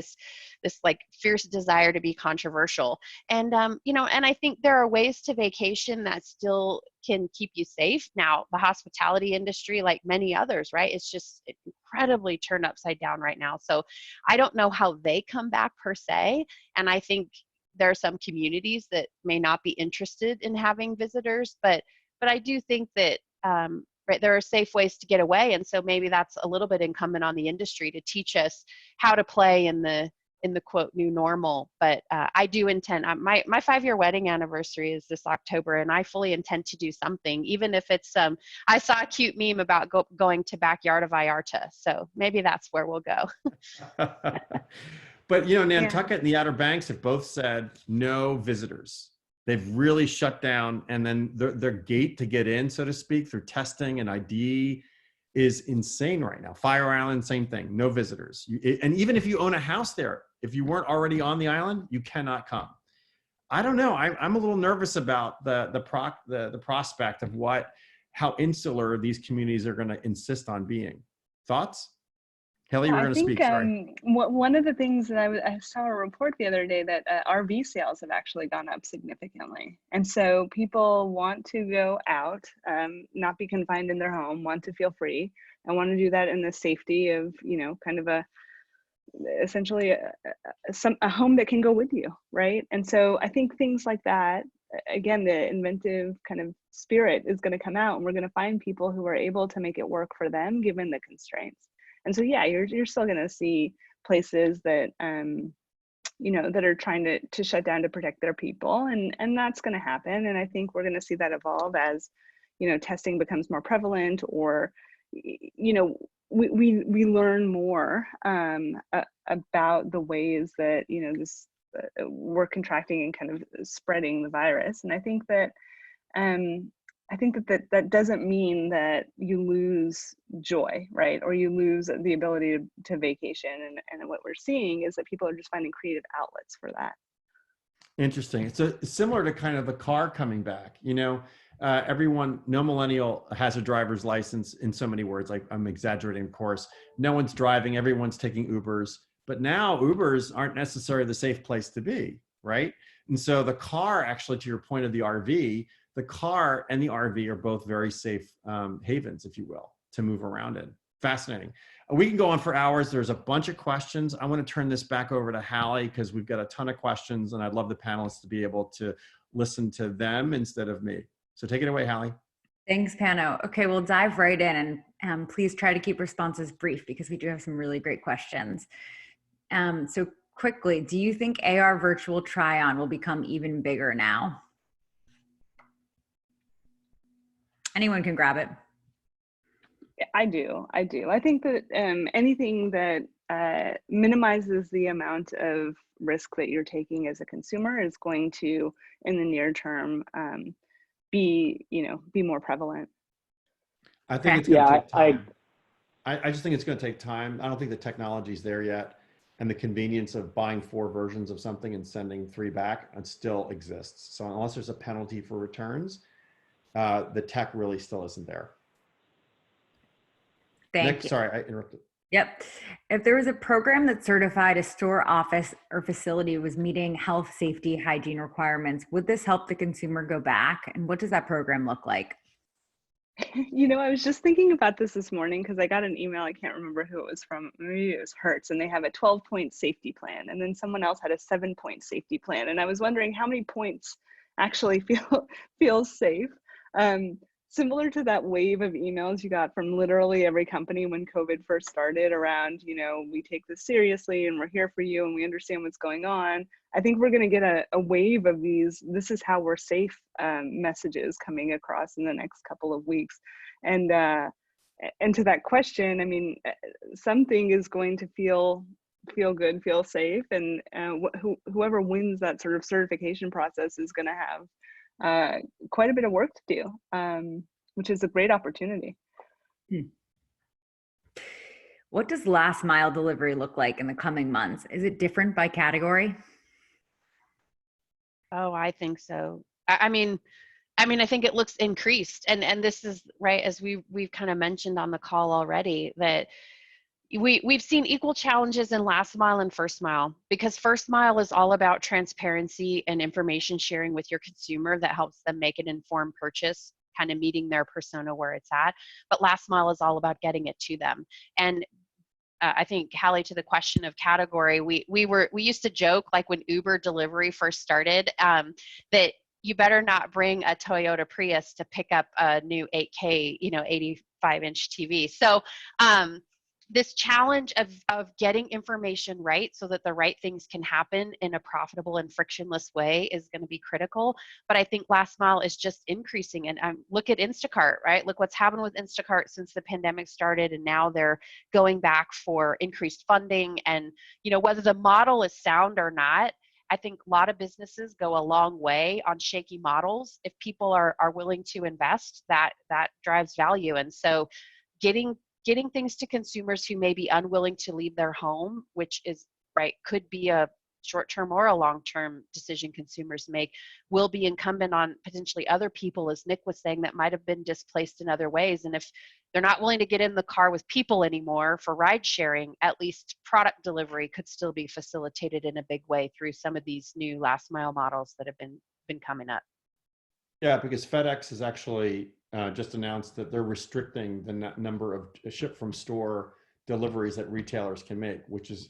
fierce desire to be controversial. And, and I think there are ways to vacation that still can keep you safe. Now, the hospitality industry, like many others, right? It's just incredibly turned upside down right now. So I don't know how they come back per se. And I think there are some communities that may not be interested in having visitors, but I do think that right, there are safe ways to get away, and so maybe that's a little bit incumbent on the industry to teach us how to play in the quote new normal. But I do intend, my 5-year wedding anniversary is this October, and I fully intend to do something, even if it's I saw a cute meme about going to Backyard of Vallarta, so maybe that's where we'll go. But Nantucket and the Outer Banks have both said no visitors. They've really shut down, and then their gate to get in, so to speak, through testing and ID is insane right now. Fire Island, same thing, no visitors. And even if you own a house there, if you weren't already on the island, you cannot come. I don't know. I'm a little nervous about the prospect of how insular these communities are going to insist on being. Thoughts? Hili, we're going to speak. Sorry. One of the things that I saw a report the other day that RV sales have actually gone up significantly. And so people want to go out, not be confined in their home, want to feel free, and want to do that in the safety of, kind of essentially a home that can go with you, right? And so I think things like that, again, the inventive kind of spirit is going to come out, and we're going to find people who are able to make it work for them given the constraints. And so, yeah, you're still going to see places that, that are trying to shut down to protect their people, and that's going to happen. And I think we're going to see that evolve as, testing becomes more prevalent, or, we learn more about the ways that, we're contracting and kind of spreading the virus. And I think that that doesn't mean that you lose joy, right? Or you lose the ability to vacation. And what we're seeing is that people are just finding creative outlets for that. Interesting. It's similar to kind of the car coming back. No millennial has a driver's license in so many words. Like, I'm exaggerating, of course. No one's driving. Everyone's taking Ubers. But now Ubers aren't necessarily the safe place to be, right? And so the car, actually, to your point of the RV, the car and the RV are both very safe havens, if you will, to move around in. Fascinating. We can go on for hours. There's a bunch of questions. I want to turn this back over to Hili because we've got a ton of questions, and I'd love the panelists to be able to listen to them instead of me. So take it away, Hili. Thanks, Pano. Okay, we'll dive right in, and please try to keep responses brief because we do have some really great questions. So quickly, do you think AR virtual Tryon will become even bigger now? Anyone can grab it. I do. I think that anything that minimizes the amount of risk that you're taking as a consumer is going to, in the near term, be more prevalent. I think it's going to take time. I just think it's going to take time. I don't think the technology's there yet. And the convenience of buying 4 versions of something and sending 3 back, it still exists. So unless there's a penalty for returns, the tech really still isn't there. Thank you. Sorry, I interrupted. Yep. If there was a program that certified a store, office, or facility was meeting health, safety, hygiene requirements, would this help the consumer go back? And what does that program look like? I was just thinking about this morning because I got an email. I can't remember who it was from. Maybe it was Hertz, and they have a 12-point safety plan. And then someone else had a 7-point safety plan. And I was wondering how many points actually feel safe. Similar to that wave of emails you got from literally every company when COVID first started around, we take this seriously and we're here for you and we understand what's going on. I think we're going to get a wave of these, this is how we're safe messages coming across in the next couple of weeks. And to that question, I mean, something is going to feel good, feel safe. And whoever wins that sort of certification process is going to have quite a bit of work to do, which is a great opportunity. What does last mile delivery look like in the coming months? Is it different by category? Oh, I think so. I mean, I mean, I think it looks increased, and this is right, as we've kind of mentioned on the call already, that we've seen equal challenges in last mile and first mile, because first mile is all about transparency and information sharing with your consumer that helps them make an informed purchase, kind of meeting their persona where it's at. But last mile is all about getting it to them. And I think, Hili, to the question of category, we used to joke, like when Uber delivery first started, that you better not bring a Toyota Prius to pick up a new 8K, 85-inch TV. So this challenge of getting information right so that the right things can happen in a profitable and frictionless way is going to be critical. But I think last mile is just increasing. And look at Instacart, right? Look what's happened with Instacart since the pandemic started, and now they're going back for increased funding. And whether the model is sound or not, I think a lot of businesses go a long way on shaky models. If people are willing to invest, that drives value. And so getting things to consumers who may be unwilling to leave their home, which is right, could be a short-term or a long-term decision consumers make, will be incumbent on potentially other people, as Nick was saying, that might have been displaced in other ways. And if they're not willing to get in the car with people anymore for ride sharing, at least product delivery could still be facilitated in a big way through some of these new last mile models that have been coming up. Yeah, because FedEx has actually just announced that they're restricting the number of ship from store deliveries that retailers can make, which is,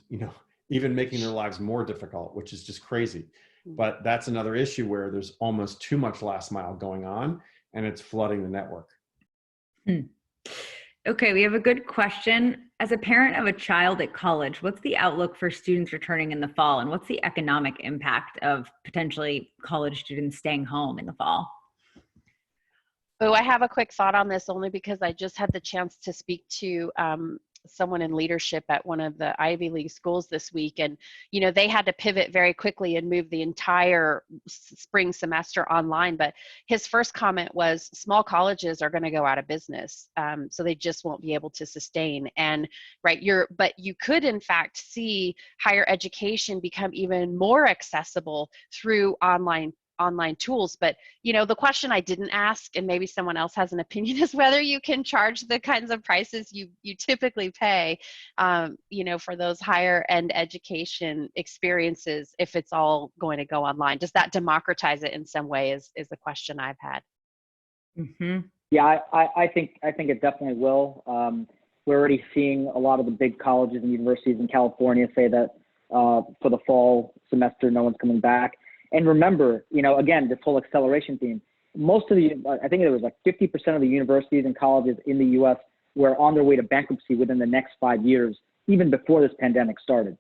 even making their lives more difficult, which is just crazy. But that's another issue where there's almost too much last mile going on, and it's flooding the network. Okay, we have a good question. As a parent of a child at college, what's the outlook for students returning in the fall, and what's the economic impact of potentially college students staying home in the fall? Oh, I have a quick thought on this, only because I just had the chance to speak to someone in leadership at one of the Ivy League schools this week. And, they had to pivot very quickly and move the entire spring semester online. But his first comment was small colleges are going to go out of business. So they just won't be able to sustain. And but you could in fact see higher education become even more accessible through online tools. But the question I didn't ask, and maybe someone else has an opinion, is whether you can charge the kinds of prices you typically pay for those higher end education experiences if it's all going to go online. Does that democratize it in some way is the question I've had. Yeah, I think it definitely will. We're already seeing a lot of the big colleges and universities in California say that for the fall semester no one's coming back. And remember, again, this whole acceleration theme, I think there was like 50% of the universities and colleges in the US were on their way to bankruptcy within the next 5 years, even before this pandemic started.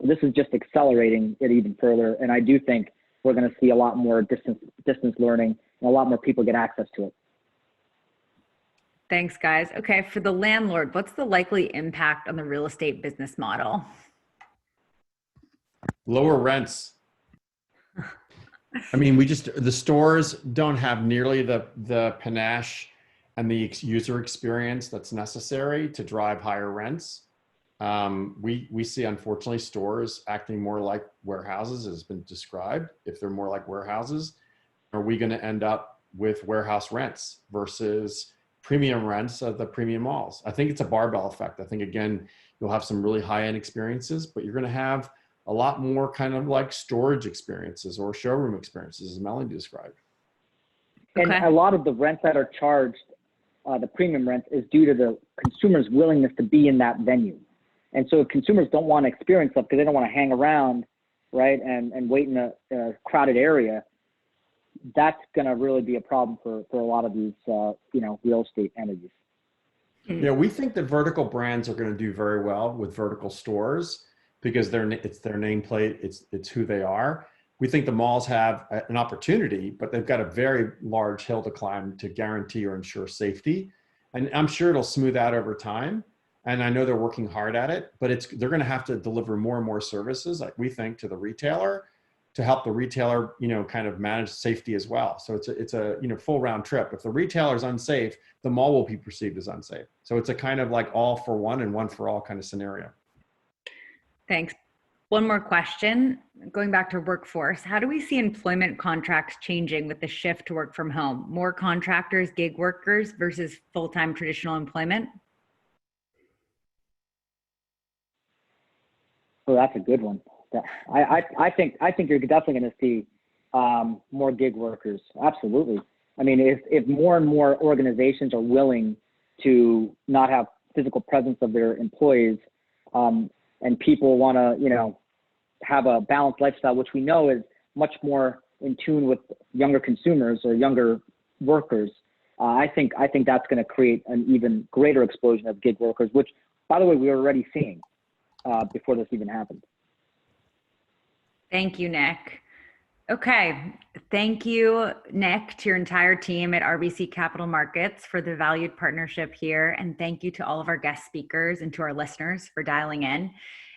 This is just accelerating it even further. And I do think we're going to see a lot more distance learning and a lot more people get access to it. Thanks, guys. Okay, for the landlord, what's the likely impact on the real estate business model? Lower rents. I mean, the stores don't have nearly the panache and the user experience that's necessary to drive higher rents. We see, unfortunately, stores acting more like warehouses, as has been described. If they're more like warehouses, are we going to end up with warehouse rents versus premium rents of the premium malls? I think it's a barbell effect. I think, again, you'll have some really high-end experiences, but you're going to have a lot more kind of like storage experiences or showroom experiences, as Melanie described. And a lot of the rents that are charged, the premium rent, is due to the consumer's willingness to be in that venue. And so if consumers don't want to experience stuff because they don't want to hang around, right, and wait in a crowded area, that's going to really be a problem for a lot of these, real estate entities. Yeah, we think that vertical brands are going to do very well with vertical stores, because it's their nameplate, it's who they are. We think the malls have an opportunity, but they've got a very large hill to climb to guarantee or ensure safety. And I'm sure it'll smooth out over time. And I know they're working hard at it, but they're going to have to deliver more and more services, like we think, to the retailer to help the retailer, kind of manage safety as well. So it's a full round trip. If the retailer is unsafe, the mall will be perceived as unsafe. So it's a kind of like all for one and one for all kind of scenario. Thanks. One more question, going back to workforce, how do we see employment contracts changing with the shift to work from home? More contractors, gig workers versus full-time traditional employment? Oh, that's a good one. I think you're definitely going to see more gig workers. Absolutely. I mean, if more and more organizations are willing to not have physical presence of their employees, and people want to, you know, have a balanced lifestyle, which we know is much more in tune with younger consumers or younger workers, I think that's going to create an even greater explosion of gig workers, which, by the way, we're already seeing before this even happened. Thank you, Nick. Okay, thank you, Nick, to your entire team at RBC Capital Markets for the valued partnership here. And thank you to all of our guest speakers and to our listeners for dialing in.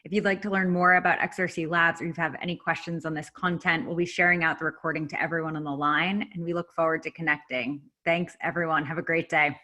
If you'd like to learn more about XRC Labs or you have any questions on this content, we'll be sharing out the recording to everyone on the line, and we look forward to connecting. Thanks, everyone. Have a great day.